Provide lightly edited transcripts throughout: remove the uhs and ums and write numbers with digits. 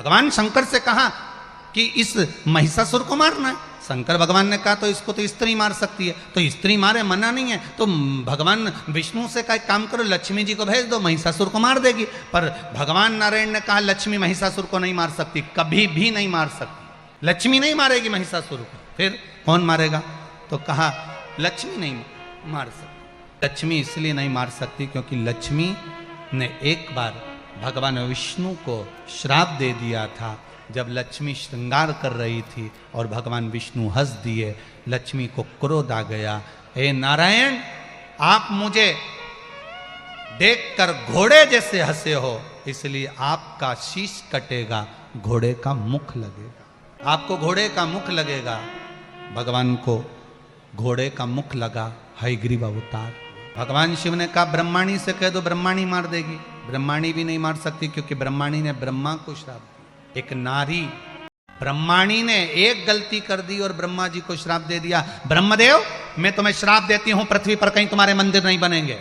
भगवान शंकर से कहा कि इस महिषासुर को मारना है। शंकर भगवान ने कहा तो इसको तो स्त्री मार सकती है, तो स्त्री मारे मना नहीं है, तो भगवान विष्णु से कहा काम करो लक्ष्मी जी को भेज दो, महिषासुर को मार देगी। पर भगवान नारायण ने कहा लक्ष्मी महिषासुर को नहीं मार सकती, कभी भी नहीं मार सकती, लक्ष्मी नहीं मारेगी महिषासुर को। फिर कौन मारेगा? तो कहा लक्ष्मी नहीं मार सकती। लक्ष्मी इसलिए नहीं मार सकती क्योंकि लक्ष्मी ने एक बार भगवान विष्णु को श्राप दे दिया था। जब लक्ष्मी श्रृंगार कर रही थी और भगवान विष्णु हंस दिए, लक्ष्मी को क्रोध आ गया, हे नारायण आप मुझे देखकर घोड़े जैसे हंसे हो, इसलिए आपका शीश कटेगा, घोड़े का मुख लगेगा, आपको घोड़े का मुख लगेगा। भगवान को घोड़े का मुख लगा, हयग्रीव अवतार। भगवान शिव ने कहा ब्रह्माणी से कह दो, ब्रह्माणी मार देगी। ब्रह्माणी भी नहीं मार सकती क्योंकि ब्रह्माणी ने ब्रह्मा को श्राप दिया। एक नारी ब्रह्माणी ने एक गलती कर दी और ब्रह्मा जी को श्राप दे दिया, ब्रह्मदेव मैं तुम्हें श्राप देती हूं, पृथ्वी पर कहीं तुम्हारे मंदिर नहीं बनेंगे,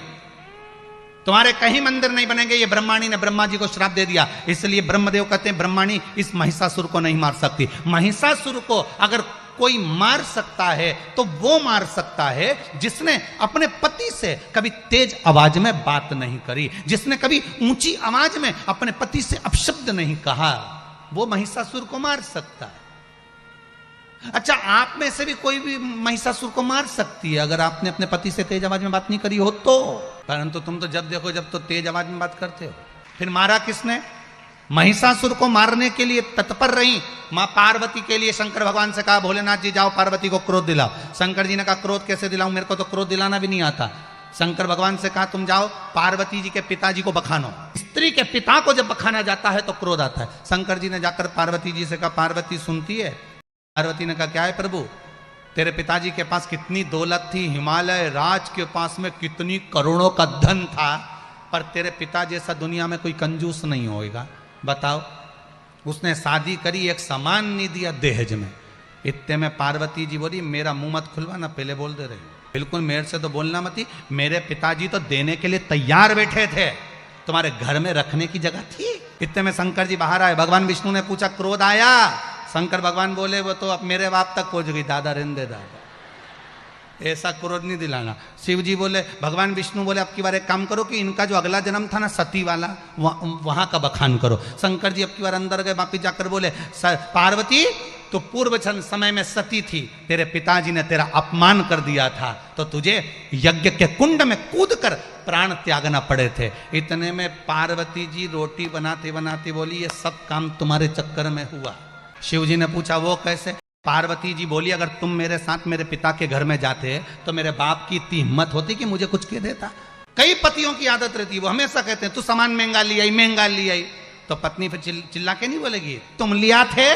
तुम्हारे कहीं मंदिर नहीं बनेंगे। ये ब्रह्माणी ने ब्रह्मा जी को श्राप दे दिया, इसलिए ब्रह्मदेव कहते हैं ब्रह्माणी इस महिषासुर को नहीं मार सकती। महिषासुर को अगर कोई मार सकता है तो वो मार सकता है जिसने अपने पति से कभी तेज आवाज में बात नहीं करी, जिसने कभी ऊंची आवाज में अपने पति से अपशब्द नहीं कहा, वो महिषासुर को मार सकता है। अच्छा, आप में से भी कोई भी महिषासुर को मार सकती है अगर आपने अपने पति से तेज आवाज में बात नहीं करी हो तो। परंतु तुम तो जब देखो जब तो तेज आवाज में बात करते हो। फिर मारा किसने? महिषासुर को मारने के लिए तत्पर रही मां पार्वती के लिए शंकर भगवान से कहा भोलेनाथ जी जाओ पार्वती को क्रोध दिलाओ। शंकर जी ने कहा क्रोध कैसे दिलाऊं, मेरे को तो क्रोध दिलाना भी नहीं आता। शंकर भगवान से कहा तुम जाओ पार्वती जी के पिताजी को बखानो। स्त्री के पिता को जब बखाना जाता है तो क्रोध आता है। शंकर जी ने जाकर पार्वती जी से कहा पार्वती सुनती है? पार्वती ने कहा क्या है प्रभु, तेरे पिताजी के पास कितनी दौलत थी, हिमालय राज के पास में कितनी करोड़ों का धन था, पर तेरे पिता जैसा दुनिया में कोई कंजूस नहीं होएगा। बताओ, उसने शादी करी, एक सामान नहीं दिया दहेज में। इतने में पार्वती जी बोली मेरा मुंह मत खुलवाना, पहले बोल दे रही, बिल्कुल मेरे से तो बोलना मत ही। मेरे पिताजी तो देने के लिए तैयार बैठे थे, तुम्हारे घर में रखने की जगह थी। इतने में शंकर जी बाहर आए। भगवान विष्णु ने पूछा क्रोध आया? शंकर भगवान बोले वो तो अब मेरे बाप तक पहुंच गई, दादा रहने दादा, ऐसा क्रोध नहीं दिलाना। शिव जी बोले, भगवान विष्णु बोले अब की बार एक काम करो कि इनका जो अगला जन्म था ना सती वाला, वहां का बखान करो। शंकर जी अब की बार अंदर गए, वापिस जाकर बोले पार्वती तो पूर्व समय में सती थी, तेरे पिताजी ने तेरा अपमान कर दिया था तो तुझे यज्ञ के कुंड में कूद कर प्राण त्यागना पड़े थे। इतने में पार्वती जी रोटी बनाते बनाते बोली ये सब काम तुम्हारे चक्कर में हुआ। शिव जी ने पूछा वो कैसे? पार्वती जी बोली अगर तुम मेरे साथ मेरे पिता के घर में जाते तो मेरे बाप की इतनी हिम्मत होती कि मुझे कुछ कह देता। कई पतियों की आदत रहती है, वो हमेशा कहते हैं तू सामान महंगा ले आई, महंगा ले आई, तो पत्नी फिर चिल्ला के नहीं बोलेगी तुम लिया थे,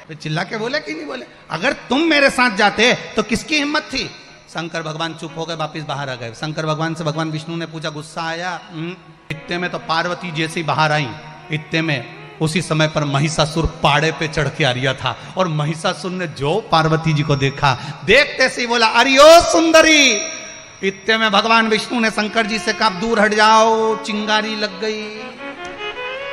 फिर चिल्ला के बोले कि नहीं बोले। अगर तुम मेरे साथ जाते तो किसकी हिम्मत थी? शंकर भगवान चुप हो गए, वापिस बाहर आ गए। शंकर भगवान से भगवान विष्णु ने पूछा गुस्सा आया? इतने में तो पार्वती जैसे ही बाहर आई, इतने में उसी समय पर महिषासुर पाड़े पे चढ़ के आ रहा था और महिषासुर ने जो पार्वती जी को देखा, देखते से ही बोला अरे ओ सुंदरी। इतने में भगवान विष्णु ने शंकर जी से कहा दूर हट जाओ, चिंगारी लग गई,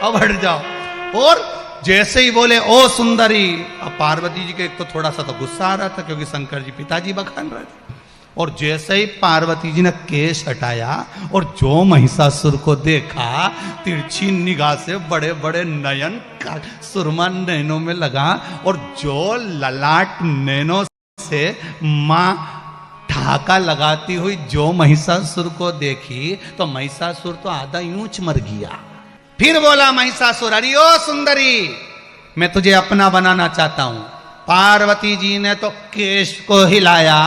अब हट जाओ। और जैसे ही बोले ओ सुंदरी, अब पार्वती जी के एक तो थोड़ा सा तो गुस्सा आ रहा था क्योंकि शंकर जी पिताजी बखान रहे थे, और जैसे ही पार्वती जी ने केश हटाया और जो महिषासुर को देखा, तिरछी निगाह से बड़े बड़े नयन का सुरमा नैनों में लगा, और जो ललाट नैनों से मां ढाका लगाती हुई जो महिषासुर को देखी तो महिषासुर तो आधा यूंच मर गया। फिर बोला महिषासुर अरे ओ सुंदरी मैं तुझे अपना बनाना चाहता हूं। पार्वती जी ने तो केश को हिलाया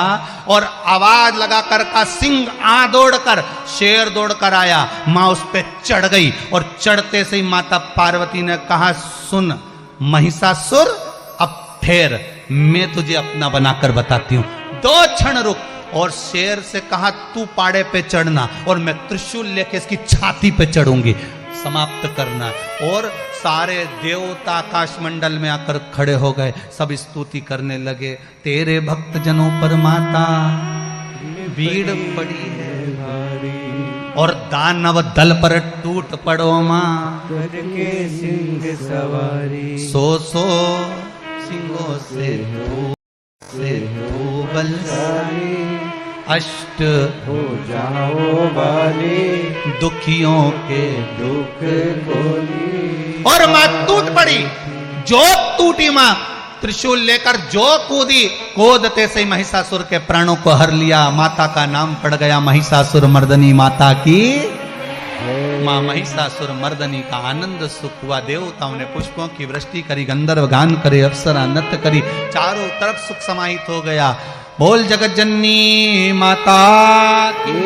और आवाज लगाकर का सिंह आ दौड़कर शेर दौड़कर आया, मां उस पे चढ़ गई और चढ़ते से ही माता पार्वती ने कहा सुन महिषासुर अब ठहर, मैं तुझे अपना बनाकर बताती हूं, 2 क्षण रुक। और शेर से कहा तू पाड़े पे चढ़ना और मैं त्रिशूल लेके इसकी छाती पे चढ़ूंगी, समाप्त करना। और सारे देवता आकाश मंडल में आकर खड़े हो गए, सब स्तुति करने लगे तेरे भक्त जनों पर माता भीड़ पड़ी है भारी। और दानव दल पर टूट पड़ो माँ, करके सिंह सवारी। सो सिंहों से तू बलशाली, अष्ट हो जाओ वाली, दुखियों के दुख बोली। और माँ टूट पड़ी, जो टूटी माँ, त्रिशूल लेकर जो कूदी, कूदते से महिषासुर के प्राणों को हर लिया। माता का नाम पड़ गया महिषासुर मर्दनी माता की। मां महिषासुर मर्दनी का आनंद सुख हुआ। देवताओं ने पुष्पों की वृष्टि करी, गंधर्व गान करे, अप्सरा नृत्य करी, चारों तरफ सुख समाहित हो गया। बोल जगत जननी माता की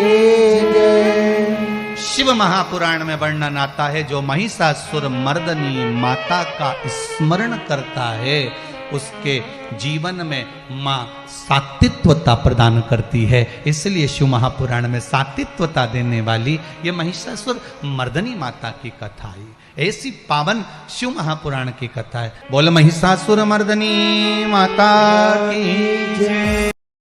जय। शिव महापुराण में वर्णन आता है, जो महिषासुर मर्दनी माता का स्मरण करता है उसके जीवन में मां सात्वित्वता प्रदान करती है। इसलिए शिव महापुराण में सात्वित्वता देने वाली ये महिषासुर मर्दनी माता की कथा है। ऐसी पावन शिव महापुराण की कथा है। बोल महिषासुर मर्दनी माता की जय।